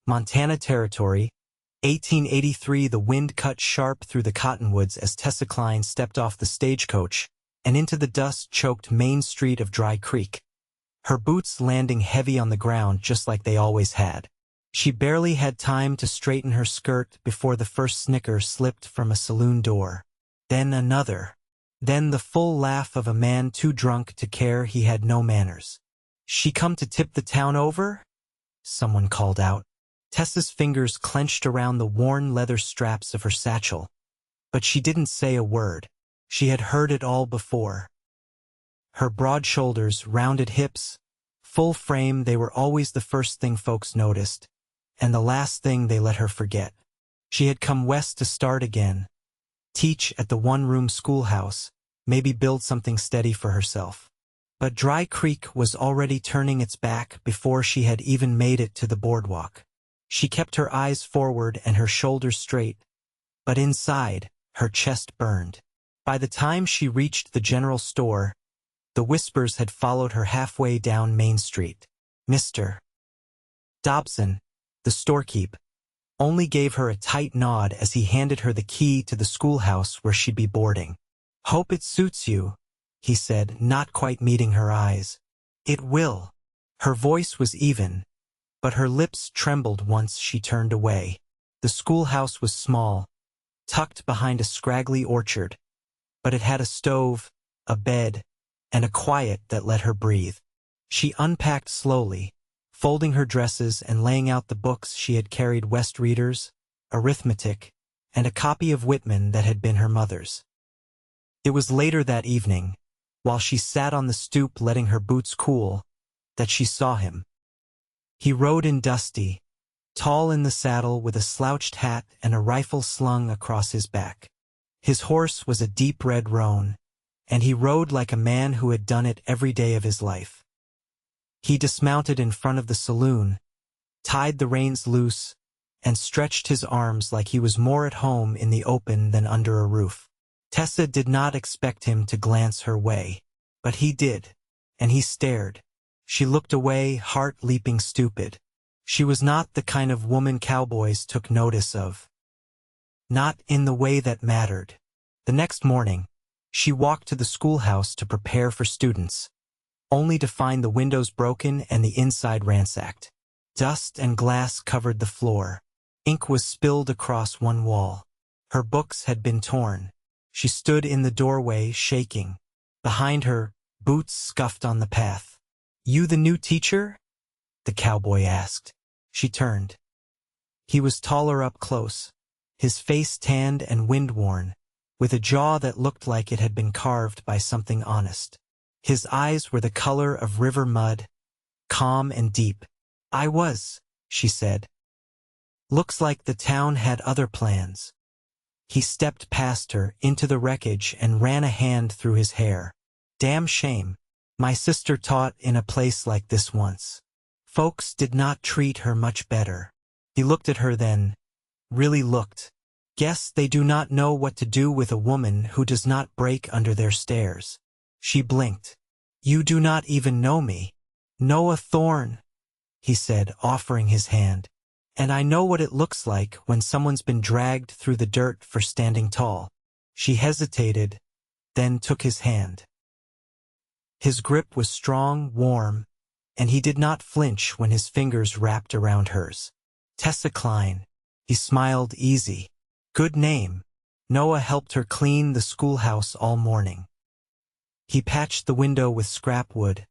Montana Territory, 1883. The wind cut sharp through the cottonwoods as Tessa Kline stepped off the stagecoach and into the dust-choked main street of Dry Creek, her boots landing heavy on the ground just like they always had. She barely had time to straighten her skirt before the first snicker slipped from a saloon door. Then another. Then the full laugh of a man too drunk to care he had no manners. "She come to tip the town over?" someone called out. Tessa's fingers clenched around the worn leather straps of her satchel, but she didn't say a word. She had heard it all before. Her broad shoulders, rounded hips, full frame, they were always the first thing folks noticed, and the last thing they let her forget. She had come west to start again, teach at the one-room schoolhouse, maybe build something steady for herself. But Dry Creek was already turning its back before she had even made it to the boardwalk. She kept her eyes forward and her shoulders straight, but inside, her chest burned. By the time she reached the general store, the whispers had followed her halfway down Main Street. Mr. Dobson, the storekeep, only gave her a tight nod as he handed her the key to the schoolhouse where she'd be boarding. "Hope it suits you," he said, not quite meeting her eyes. "It will." Her voice was even, but her lips trembled once she turned away. The schoolhouse was small, tucked behind a scraggly orchard, but it had a stove, a bed, and a quiet that let her breathe. She unpacked slowly, folding her dresses and laying out the books she had carried: West Readers, arithmetic, and a copy of Whitman that had been her mother's. It was later that evening, while she sat on the stoop letting her boots cool, that she saw him. He rode in dusty, tall in the saddle with a slouched hat and a rifle slung across his back. His horse was a deep red roan, and he rode like a man who had done it every day of his life. He dismounted in front of the saloon, tied the reins loose, and stretched his arms like he was more at home in the open than under a roof. Tessa did not expect him to glance her way, but he did, and he stared. She looked away, heart leaping stupid. She was not the kind of woman cowboys took notice of. Not in the way that mattered. The next morning, she walked to the schoolhouse to prepare for students, only to find the windows broken and the inside ransacked. Dust and glass covered the floor. Ink was spilled across one wall. Her books had been torn. She stood in the doorway, shaking. Behind her, boots scuffed on the path. "You the new teacher?" the cowboy asked. She turned. He was taller up close, his face tanned and wind-worn, with a jaw that looked like it had been carved by something honest. His eyes were the color of river mud, calm and deep. "I was," she said. "Looks like the town had other plans." He stepped past her, into the wreckage, and ran a hand through his hair. "Damn shame. My sister taught in a place like this once. Folks did not treat her much better." He looked at her then, really looked. "Guess they do not know what to do with a woman who does not break under their stares." She blinked. "You do not even know me." "Noah Thorne," he said, offering his hand. "And I know what it looks like when someone's been dragged through the dirt for standing tall." She hesitated, then took his hand. His grip was strong, warm, and he did not flinch when his fingers wrapped around hers. "Tessa Kline." He smiled easy. "Good name." Noah helped her clean the schoolhouse all morning. He patched the window with scrap wood,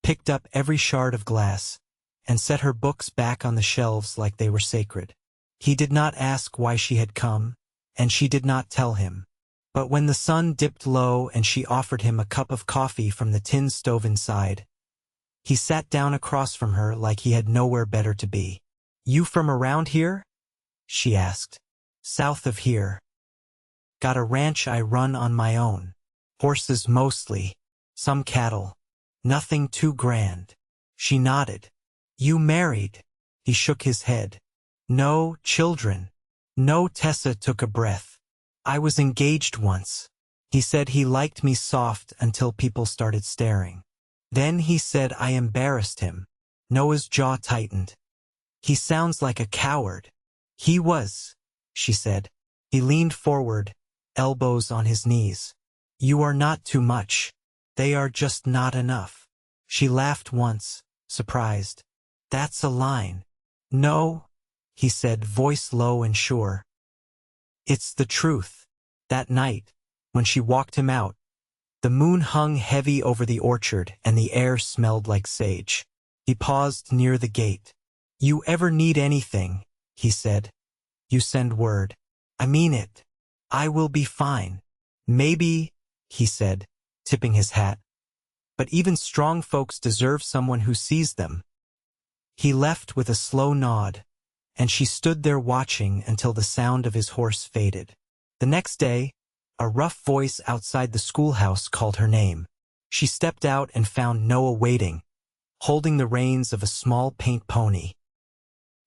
picked up every shard of glass, and set her books back on the shelves like they were sacred. He did not ask why she had come, and she did not tell him. But when the sun dipped low and she offered him a cup of coffee from the tin stove inside, he sat down across from her like he had nowhere better to be. "You from around here?" she asked. "South of here. Got a ranch I run on my own. Horses mostly, some cattle. Nothing too grand." She nodded. "You married?" He shook his head. "No children." "No." Tessa took a breath. "I was engaged once." He said he liked me soft until people started staring. Then he said I embarrassed him. Noah's jaw tightened. He sounds like a coward. He was, she said. He leaned forward, elbows on his knees. You are not too much. They are just not enough. She laughed once, surprised. That's a line. No, he said, voice low and sure. It's the truth. That night, when she walked him out, the moon hung heavy over the orchard and the air smelled like sage. He paused near the gate. You ever need anything, he said. You send word. I mean it. I will be fine. Maybe, he said, tipping his hat. But even strong folks deserve someone who sees them. He left with a slow nod, and she stood there watching until the sound of his horse faded. The next day, a rough voice outside the schoolhouse called her name. She stepped out and found Noah waiting, holding the reins of a small paint pony.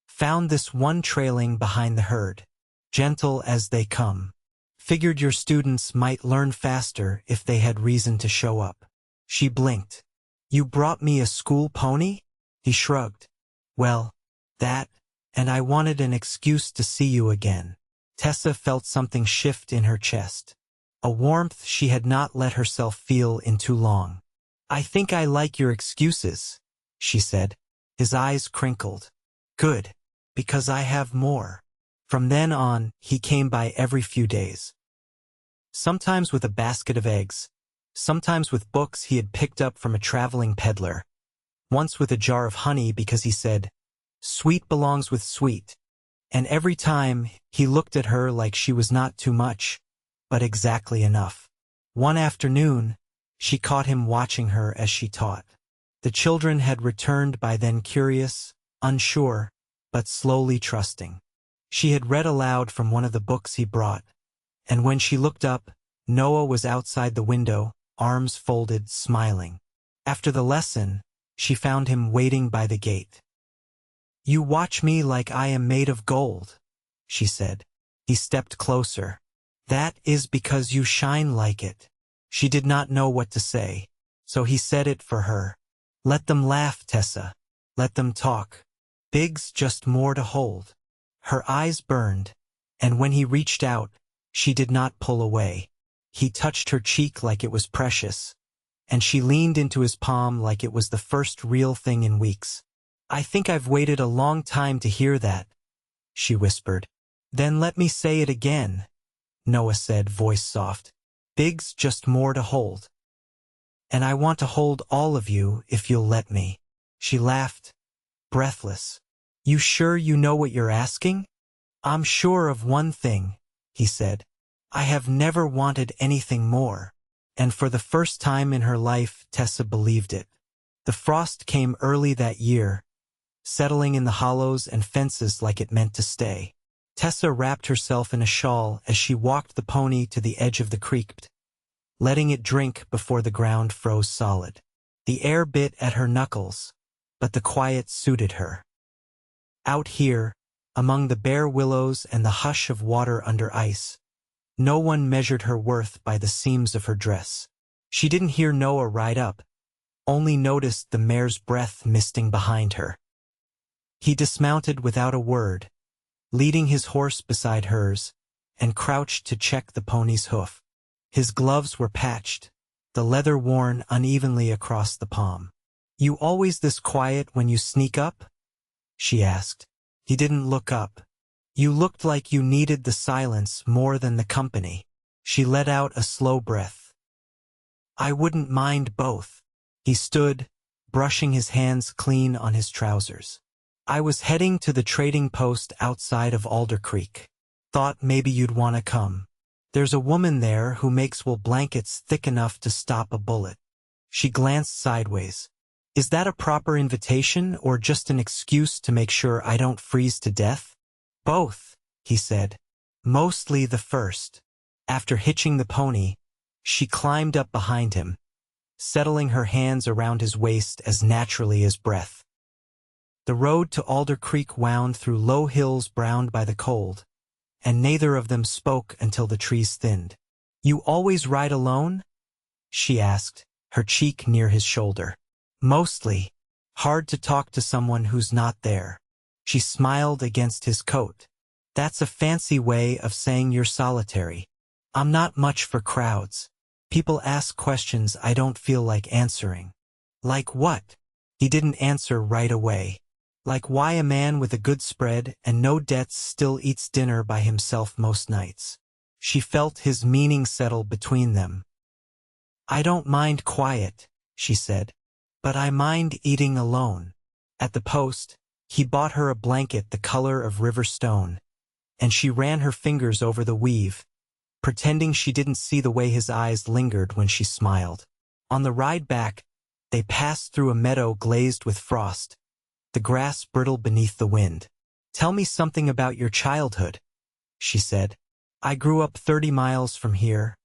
Found this one trailing behind the herd, gentle as they come. Figured your students might learn faster if they had reason to show up. She blinked. You brought me a school pony? He shrugged. Well, that, and I wanted an excuse to see you again. Tessa felt something shift in her chest. A warmth she had not let herself feel in too long. I think I like your excuses, she said. His eyes crinkled. Good, because I have more. From then on, he came by every few days. Sometimes with a basket of eggs, sometimes with books he had picked up from a traveling peddler, once with a jar of honey because he said, sweet belongs with sweet, and every time he looked at her like she was not too much, but exactly enough. One afternoon, she caught him watching her as she taught. The children had returned by then curious, unsure, but slowly trusting. She had read aloud from one of the books he brought, and when she looked up, Noah was outside the window, arms folded, smiling. After the lesson, she found him waiting by the gate. You watch me like I am made of gold, she said. He stepped closer. That is because you shine like it. She did not know what to say, so he said it for her. Let them laugh, Tessa. Let them talk. Big's just more to hold. Her eyes burned, and when he reached out, she did not pull away. He touched her cheek like it was precious, and she leaned into his palm like it was the first real thing in weeks. I think I've waited a long time to hear that, she whispered. Then let me say it again, Noah said, voice soft. Big's just more to hold. And I want to hold all of you if you'll let me. She laughed, breathless. You sure you know what you're asking? I'm sure of one thing, he said. I have never wanted anything more. And for the first time in her life, Tessa believed it. The frost came early that year, settling in the hollows and fences like it meant to stay. Tessa wrapped herself in a shawl as she walked the pony to the edge of the creek, letting it drink before the ground froze solid. The air bit at her knuckles, but the quiet suited her. Out here, among the bare willows and the hush of water under ice, no one measured her worth by the seams of her dress. She didn't hear Noah ride up, only noticed the mare's breath misting behind her. He dismounted without a word, leading his horse beside hers, and crouched to check the pony's hoof. His gloves were patched, the leather worn unevenly across the palm. You always this quiet when you sneak up? She asked. He didn't look up. You looked like you needed the silence more than the company. She let out a slow breath. I wouldn't mind both. He stood, brushing his hands clean on his trousers. I was heading to the trading post outside of Alder Creek. Thought maybe you'd want to come. There's a woman there who makes wool blankets thick enough to stop a bullet. She glanced sideways. Is that a proper invitation or just an excuse to make sure I don't freeze to death? Both, he said. Mostly the first. After hitching the pony, she climbed up behind him, settling her hands around his waist as naturally as breath. The road to Alder Creek wound through low hills browned by the cold, and neither of them spoke until the trees thinned. You always ride alone? She asked, her cheek near his shoulder. Mostly. Hard to talk to someone who's not there. She smiled against his coat. That's a fancy way of saying you're solitary. I'm not much for crowds. People ask questions I don't feel like answering. Like what? He didn't answer right away. Like why a man with a good spread and no debts still eats dinner by himself most nights. She felt his meaning settle between them. I don't mind quiet, she said, but I mind eating alone. At the post, he bought her a blanket the color of river stone, and she ran her fingers over the weave, pretending she didn't see the way his eyes lingered when she smiled. On the ride back, they passed through a meadow glazed with frost, the grass brittle beneath the wind. Tell me something about your childhood, she said. I grew up 30 miles from here,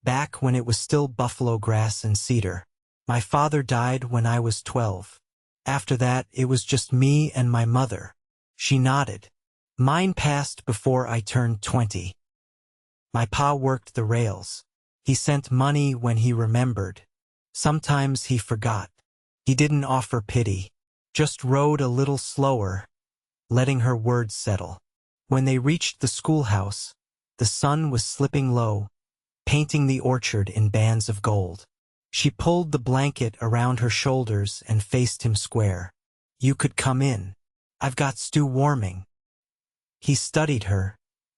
back when it was still buffalo grass and cedar. My father died when I was 12. After that, it was just me and my mother. She nodded. Mine passed before I turned 20. My pa worked the rails. He sent money when he remembered. Sometimes he forgot. He didn't offer pity, just rode a little slower, letting her words settle. When they reached the schoolhouse, the sun was slipping low, painting the orchard in bands of gold. She pulled the blanket around her shoulders and faced him square. You could come in. I've got stew warming. He studied her,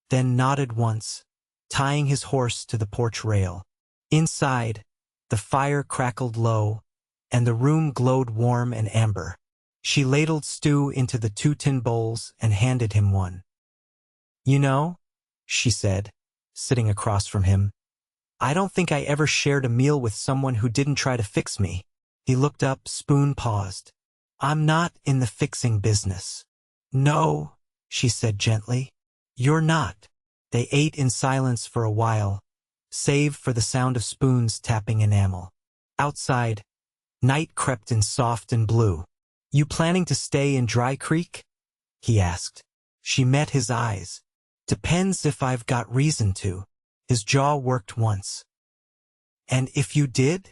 then nodded once, tying his horse to the porch rail. Inside, the fire crackled low, and the room glowed warm and amber. She ladled stew into the 2 tin bowls and handed him one. You know, she said, sitting across from him, I don't think I ever shared a meal with someone who didn't try to fix me. He looked up, spoon paused. I'm not in the fixing business. No, she said gently. You're not. They ate in silence for a while, save for the sound of spoons tapping enamel. Outside, night crept in soft and blue. You planning to stay in Dry Creek? He asked. She met his eyes. Depends if I've got reason to. His jaw worked once. And if you did,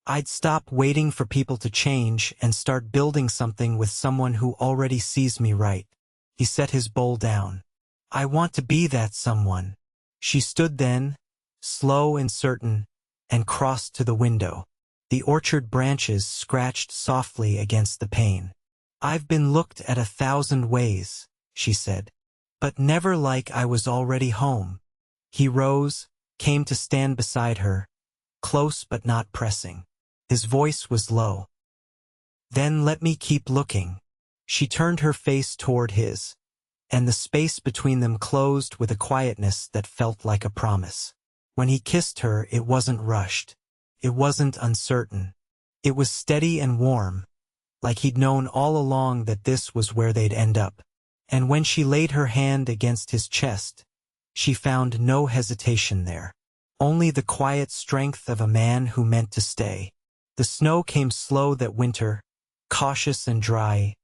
I'd stop waiting for people to change and start building something with someone who already sees me right. He set his bowl down. I want to be that someone. She stood then, slow and certain, and crossed to the window. The orchard branches scratched softly against the pane. I've been looked at 1,000 ways, she said, but never like I was already home. He rose, came to stand beside her, close but not pressing. His voice was low. Then let me keep looking. She turned her face toward his, and the space between them closed with a quietness that felt like a promise. When he kissed her, it wasn't rushed. It wasn't uncertain. It was steady and warm, like he'd known all along that this was where they'd end up. And when she laid her hand against his chest, she found no hesitation there. Only the quiet strength of a man who meant to stay. The snow came slow that winter, cautious and dry,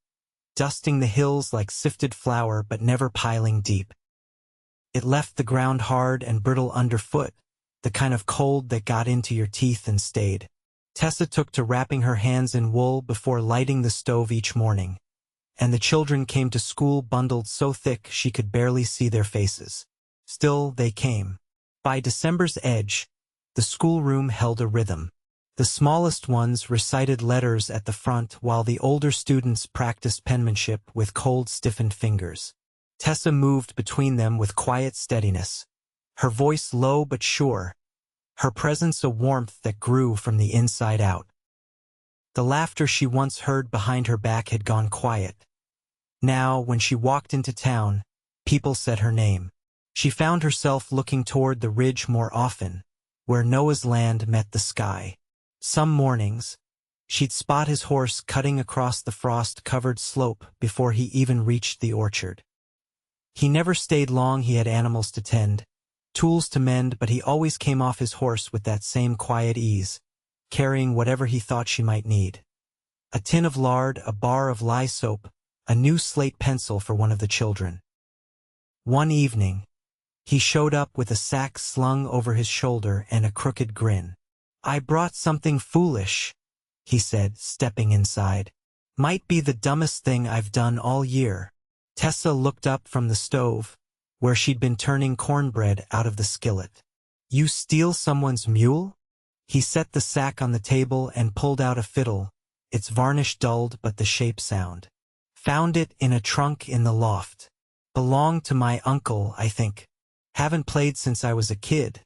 dusting the hills like sifted flour but never piling deep. It left the ground hard and brittle underfoot, the kind of cold that got into your teeth and stayed. Tessa took to wrapping her hands in wool before lighting the stove each morning, and the children came to school bundled so thick she could barely see their faces. Still, they came. By December's edge, the schoolroom held a rhythm. The smallest ones recited letters at the front while the older students practiced penmanship with cold, stiffened fingers. Tessa moved between them with quiet steadiness, her voice low but sure, her presence a warmth that grew from the inside out. The laughter she once heard behind her back had gone quiet. Now, when she walked into town, people said her name. She found herself looking toward the ridge more often, where Noah's land met the sky. Some mornings, she'd spot his horse cutting across the frost-covered slope before he even reached the orchard. He never stayed long. He had animals to tend, tools to mend, but he always came off his horse with that same quiet ease, carrying whatever he thought she might need. A tin of lard, a bar of lye soap, a new slate pencil for one of the children. One evening, he showed up with a sack slung over his shoulder and a crooked grin. I brought something foolish, he said, stepping inside. Might be the dumbest thing I've done all year. Tessa looked up from the stove, where she'd been turning cornbread out of the skillet. You steal someone's mule? He set the sack on the table and pulled out a fiddle, its varnish dulled but the shape sound. Found it in a trunk in the loft. Belonged to my uncle, I think. Haven't played since I was a kid,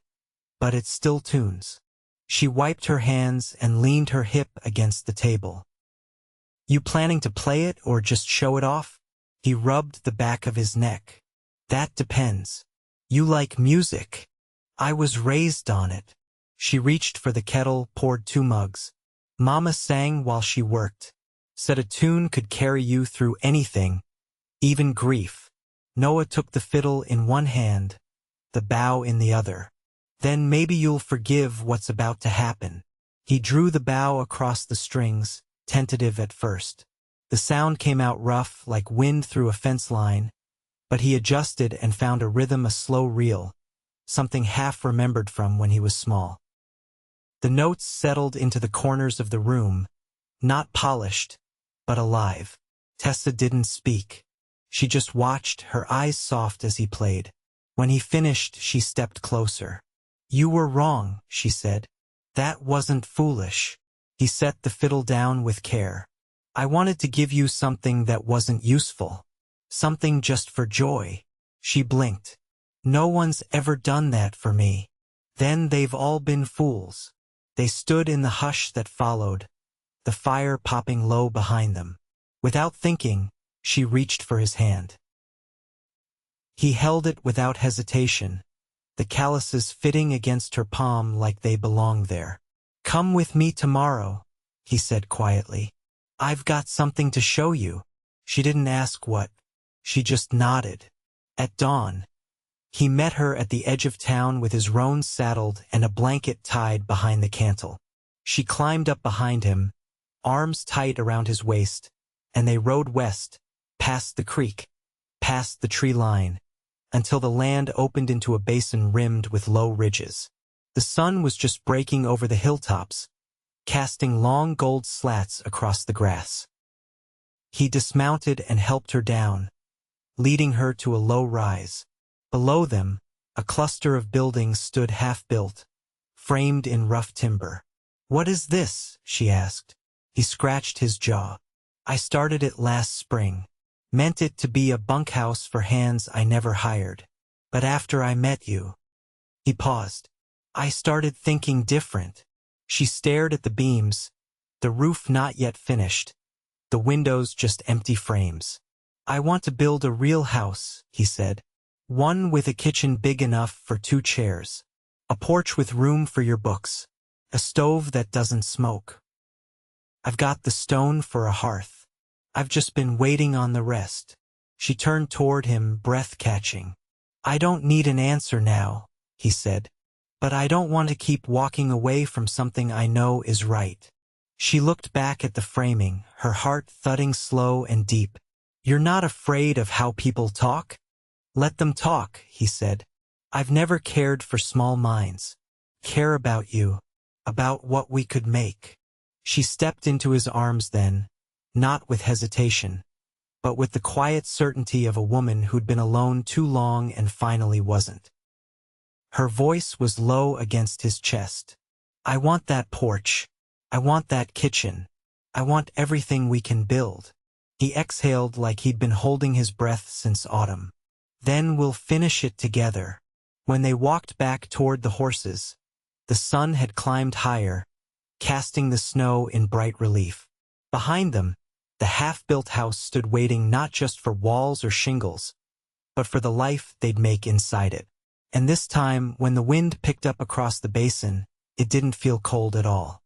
but it still tunes. She wiped her hands and leaned her hip against the table. You planning to play it or just show it off? He rubbed the back of his neck. That depends. You like music. I was raised on it. She reached for the kettle, poured 2 mugs. Mama sang while she worked. Said a tune could carry you through anything, even grief. Noah took the fiddle in one hand, the bow in the other. Then maybe you'll forgive what's about to happen. He drew the bow across the strings, tentative at first. The sound came out rough, like wind through a fence line, but he adjusted and found a rhythm, a slow reel, something half remembered from when he was small. The notes settled into the corners of the room, not polished, but alive. Tessa didn't speak. She just watched, her eyes soft as he played. When he finished, she stepped closer. You were wrong, she said. That wasn't foolish. He set the fiddle down with care. I wanted to give you something that wasn't useful. Something just for joy. She blinked. No one's ever done that for me. Then they've all been fools. They stood in the hush that followed, the fire popping low behind them. Without thinking, she reached for his hand. He held it without hesitation, the calluses fitting against her palm like they belonged there. Come with me tomorrow, he said quietly. I've got something to show you. She didn't ask what. She just nodded. At dawn, he met her at the edge of town with his roan saddled and a blanket tied behind the cantle. She climbed up behind him, arms tight around his waist, and they rode west, past the creek, past the tree line, until the land opened into a basin rimmed with low ridges. The sun was just breaking over the hilltops, casting long gold slats across the grass. He dismounted and helped her down, leading her to a low rise. Below them, a cluster of buildings stood half-built, framed in rough timber. What is this? She asked. He scratched his jaw. I started it last spring. Meant it to be a bunkhouse for hands I never hired. But after I met you... He paused. I started thinking different. She stared at the beams, the roof not yet finished, the windows just empty frames. I want to build a real house, he said. One with a kitchen big enough for 2 chairs. A porch with room for your books. A stove that doesn't smoke. I've got the stone for a hearth. I've just been waiting on the rest. She turned toward him, breath-catching. I don't need an answer now, he said. But I don't want to keep walking away from something I know is right. She looked back at the framing, her heart thudding slow and deep. You're not afraid of how people talk? Let them talk, he said. I've never cared for small minds. Care about you, about what we could make. She stepped into his arms then, not with hesitation, but with the quiet certainty of a woman who'd been alone too long and finally wasn't. Her voice was low against his chest. I want that porch. I want that kitchen. I want everything we can build. He exhaled like he'd been holding his breath since autumn. Then we'll finish it together. When they walked back toward the horses, the sun had climbed higher, casting the snow in bright relief. Behind them, the half-built house stood waiting not just for walls or shingles, but for the life they'd make inside it. And this time, when the wind picked up across the basin, it didn't feel cold at all.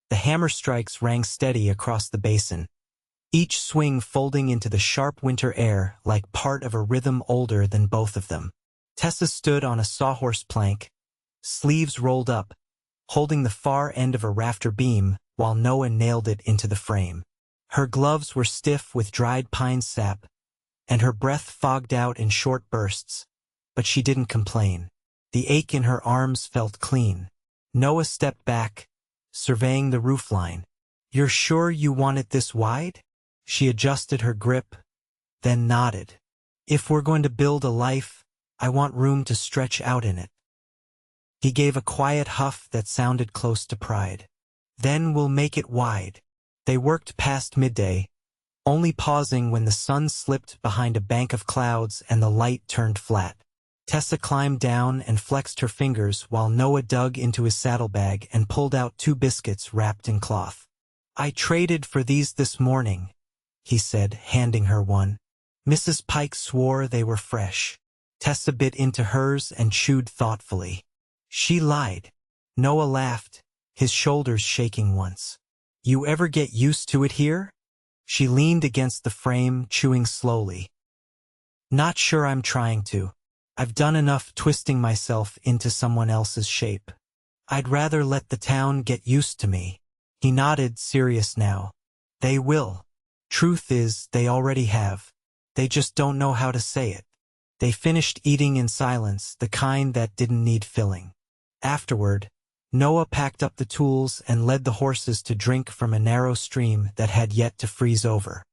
The hammer strikes rang steady across the basin, each swing folding into the sharp winter air like part of a rhythm older than both of them. Tessa stood on a sawhorse plank, sleeves rolled up, holding the far end of a rafter beam while Noah nailed it into the frame. Her gloves were stiff with dried pine sap, and her breath fogged out in short bursts, but she didn't complain. The ache in her arms felt clean. Noah stepped back, surveying the roofline. You're sure you want it this wide? She adjusted her grip, then nodded. If we're going to build a life, I want room to stretch out in it. He gave a quiet huff that sounded close to pride. Then we'll make it wide. They worked past midday, only pausing when the sun slipped behind a bank of clouds and the light turned flat. Tessa climbed down and flexed her fingers while Noah dug into his saddlebag and pulled out 2 biscuits wrapped in cloth. I traded for these this morning, he said, handing her one. Mrs. Pike swore they were fresh. Tessa bit into hers and chewed thoughtfully. She lied. Noah laughed, his shoulders shaking once. You ever get used to it here? She leaned against the frame, chewing slowly. Not sure I'm trying to. I've done enough twisting myself into someone else's shape. I'd rather let the town get used to me. He nodded, serious now. They will. Truth is, they already have. They just don't know how to say it. They finished eating in silence, the kind that didn't need filling. Afterward, Noah packed up the tools and led the horses to drink from a narrow stream that had yet to freeze over.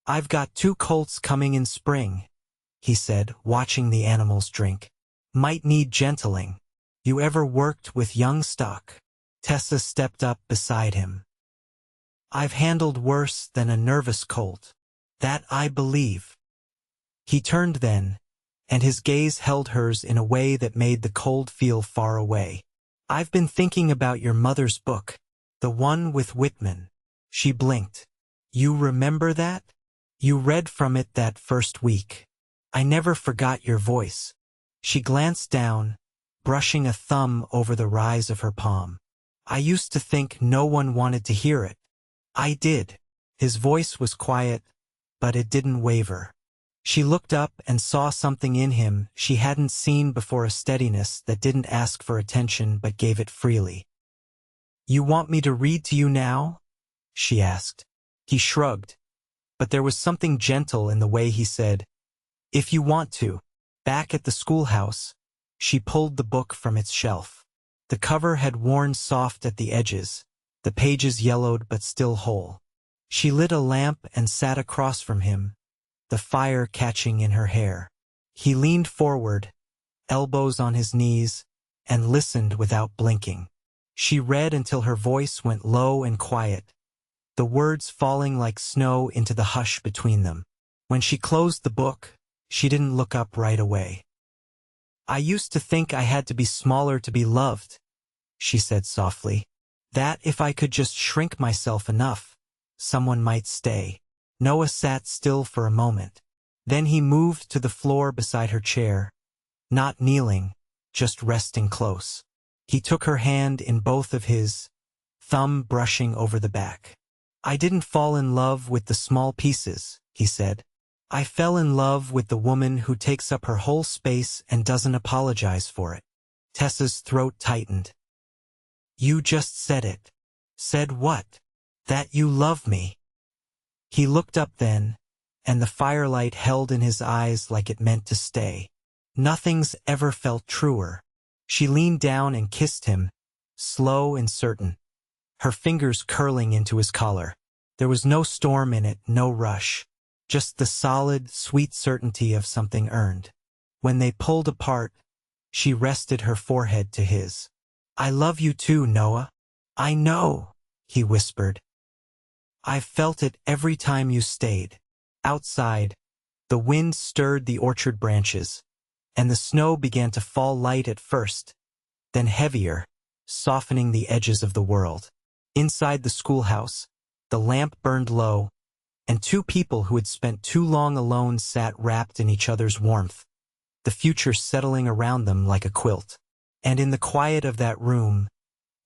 I've got 2 colts coming in spring, he said, watching the animals drink. Might need gentling. You ever worked with young stock? Tessa stepped up beside him. I've handled worse than a nervous colt. That I believe. He turned then, and his gaze held hers in a way that made the cold feel far away. I've been thinking about your mother's book, the one with Whitman. She blinked. You remember that? You read from it that first week. I never forgot your voice. She glanced down, brushing a thumb over the rise of her palm. I used to think no one wanted to hear it. I did. His voice was quiet, but it didn't waver. She looked up and saw something in him she hadn't seen before, a steadiness that didn't ask for attention but gave it freely. You want me to read to you now? She asked. He shrugged, but there was something gentle in the way he said, if you want to. Back at the schoolhouse, she pulled the book from its shelf. The cover had worn soft at the edges, the pages yellowed but still whole. She lit a lamp and sat across from him, the fire catching in her hair. He leaned forward, elbows on his knees, and listened without blinking. She read until her voice went low and quiet, the words falling like snow into the hush between them. When she closed the book, she didn't look up right away. I used to think I had to be smaller to be loved, she said softly. That if I could just shrink myself enough, someone might stay. Noah sat still for a moment. Then he moved to the floor beside her chair, not kneeling, just resting close. He took her hand in both of his, thumb brushing over the back. I didn't fall in love with the small pieces, he said. I fell in love with the woman who takes up her whole space and doesn't apologize for it. Tessa's throat tightened. You just said it. Said what? That you love me. He looked up then, and the firelight held in his eyes like it meant to stay. Nothing's ever felt truer. She leaned down and kissed him, slow and certain, her fingers curling into his collar. There was no storm in it, no rush, just the solid, sweet certainty of something earned. When they pulled apart, she rested her forehead to his. I love you too, Noah. I know, he whispered. I've felt it every time you stayed. Outside, the wind stirred the orchard branches, and the snow began to fall light at first, then heavier, softening the edges of the world. Inside the schoolhouse, the lamp burned low, and 2 people who had spent too long alone sat wrapped in each other's warmth, the future settling around them like a quilt. And in the quiet of that room,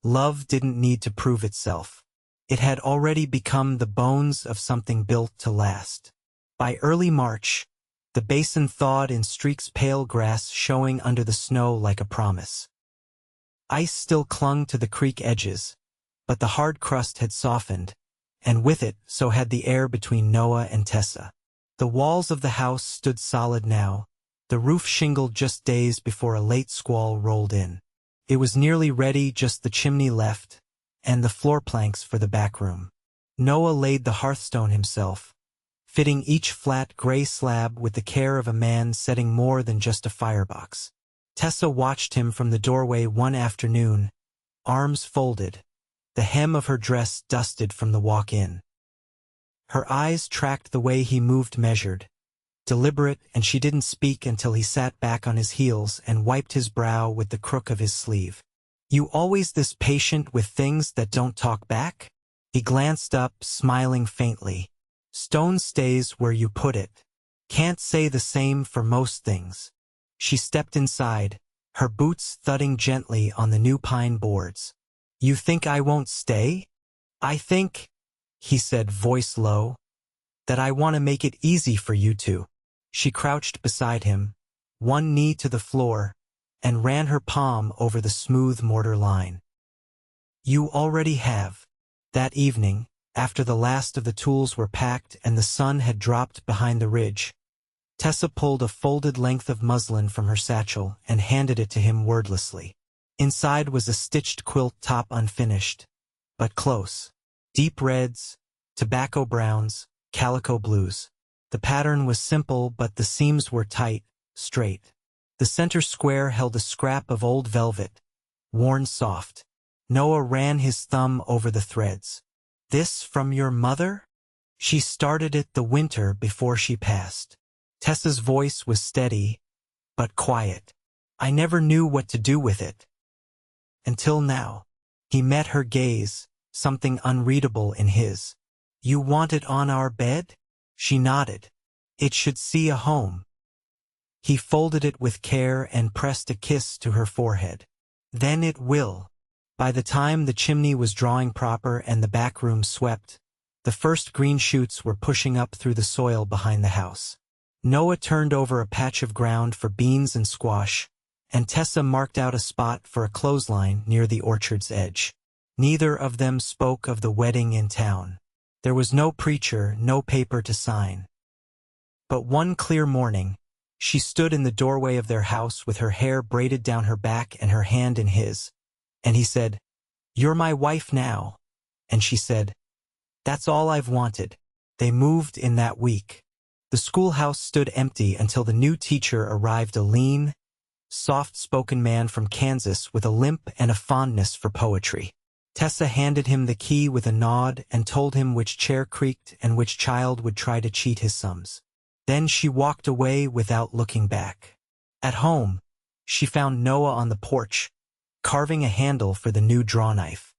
love didn't need to prove itself. It had already become the bones of something built to last. By early March, the basin thawed in streaks, pale grass showing under the snow like a promise. Ice still clung to the creek edges, but the hard crust had softened, and with it so had the air between Noah and Tessa. The walls of the house stood solid now, the roof shingled just days before a late squall rolled in. It was nearly ready, just the chimney left, and the floor planks for the back room. Noah laid the hearthstone himself, fitting each flat gray slab with the care of a man setting more than just a firebox. Tessa watched him from the doorway one afternoon, arms folded, the hem of her dress dusted from the walk-in. Her eyes tracked the way he moved, measured, deliberate, and she didn't speak until he sat back on his heels and wiped his brow with the crook of his sleeve. "You always this patient with things that don't talk back?" He glanced up, smiling faintly. "Stone stays where you put it. Can't say the same for most things." She stepped inside, her boots thudding gently on the new pine boards. "You think I won't stay?" "I think," he said, voice low, "that I want to make it easy for you to." She crouched beside him, one knee to the floor, and ran her palm over the smooth mortar line. "You already have." That evening, after the last of the tools were packed and the sun had dropped behind the ridge, Tessa pulled a folded length of muslin from her satchel and handed it to him wordlessly. Inside was a stitched quilt top, unfinished, but close. Deep reds, tobacco browns, calico blues. The pattern was simple, but the seams were tight, straight. The center square held a scrap of old velvet, worn soft. Noah ran his thumb over the threads. "This from your mother?" "She started it the winter before she passed." Tessa's voice was steady, but quiet. "I never knew what to do with it. Until now." He met her gaze, something unreadable in his. "You want it on our bed?" She nodded. "It should see a home." He folded it with care and pressed a kiss to her forehead. "Then it will." By the time the chimney was drawing proper and the back room swept, the first green shoots were pushing up through the soil behind the house. Noah turned over a patch of ground for beans and squash, and Tessa marked out a spot for a clothesline near the orchard's edge. Neither of them spoke of the wedding in town. There was no preacher, no paper to sign. But one clear morning, she stood in the doorway of their house with her hair braided down her back and her hand in his, and he said, "You're my wife now." And she said, "That's all I've wanted." They moved in that week. The schoolhouse stood empty until the new teacher arrived, a lean, soft-spoken man from Kansas with a limp and a fondness for poetry. Tessa handed him the key with a nod and told him which chair creaked and which child would try to cheat his sums. Then she walked away without looking back. At home, she found Noah on the porch, carving a handle for the new drawknife.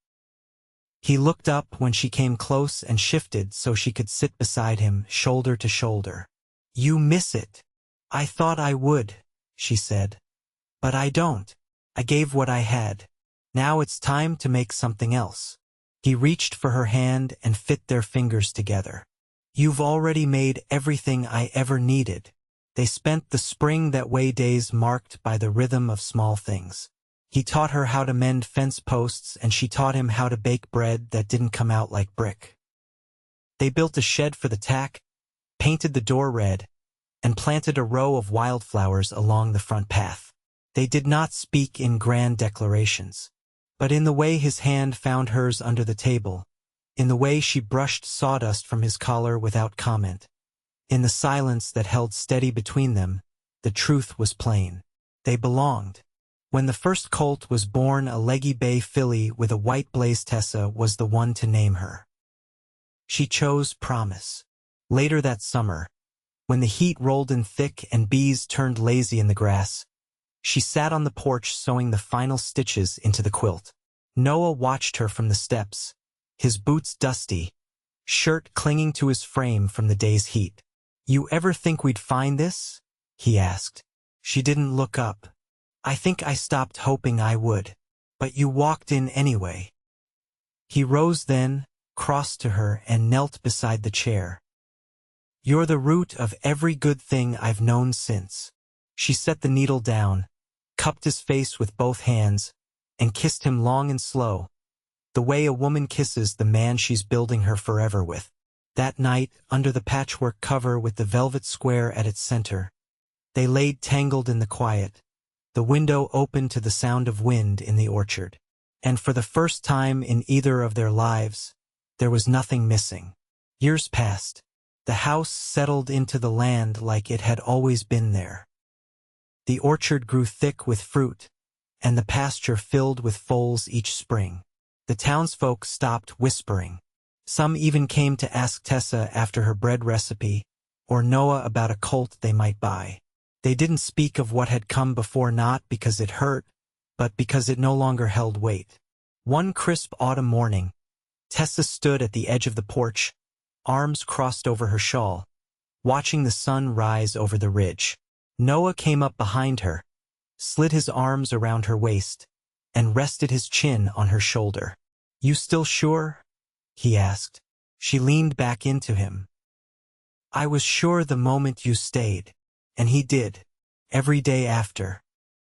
He looked up when she came close and shifted so she could sit beside him, shoulder to shoulder. "You miss it." "I thought I would," she said. "But I don't. I gave what I had. Now it's time to make something else." He reached for her hand and fit their fingers together. "You've already made everything I ever needed." They spent the spring that way, days marked by the rhythm of small things. He taught her how to mend fence posts and she taught him how to bake bread that didn't come out like brick. They built a shed for the tack, painted the door red, and planted a row of wildflowers along the front path. They did not speak in grand declarations, but in the way his hand found hers under the table, in the way she brushed sawdust from his collar without comment, in the silence that held steady between them, the truth was plain. They belonged. When the first colt was born, a leggy bay filly with a white blaze, Tessa was the one to name her. She chose Promise. Later that summer, when the heat rolled in thick and bees turned lazy in the grass, she sat on the porch sewing the final stitches into the quilt. Noah watched her from the steps, his boots dusty, shirt clinging to his frame from the day's heat. "You ever think we'd find this?" he asked. She didn't look up. "I think I stopped hoping I would. But you walked in anyway." He rose then, crossed to her, and knelt beside the chair. "You're the root of every good thing I've known since." She set the needle down, cupped his face with both hands, and kissed him long and slow, the way a woman kisses the man she's building her forever with. That night, under the patchwork cover with the velvet square at its center, they laid tangled in the quiet, the window open to the sound of wind in the orchard. And for the first time in either of their lives, there was nothing missing. Years passed. The house settled into the land like it had always been there. The orchard grew thick with fruit, and the pasture filled with foals each spring. The townsfolk stopped whispering. Some even came to ask Tessa after her bread recipe, or Noah about a colt they might buy. They didn't speak of what had come before, not because it hurt, but because it no longer held weight. One crisp autumn morning, Tessa stood at the edge of the porch, arms crossed over her shawl, watching the sun rise over the ridge. Noah came up behind her, slid his arms around her waist, and rested his chin on her shoulder. "You still sure?" he asked. She leaned back into him. "I was sure the moment you stayed." And he did, every day after.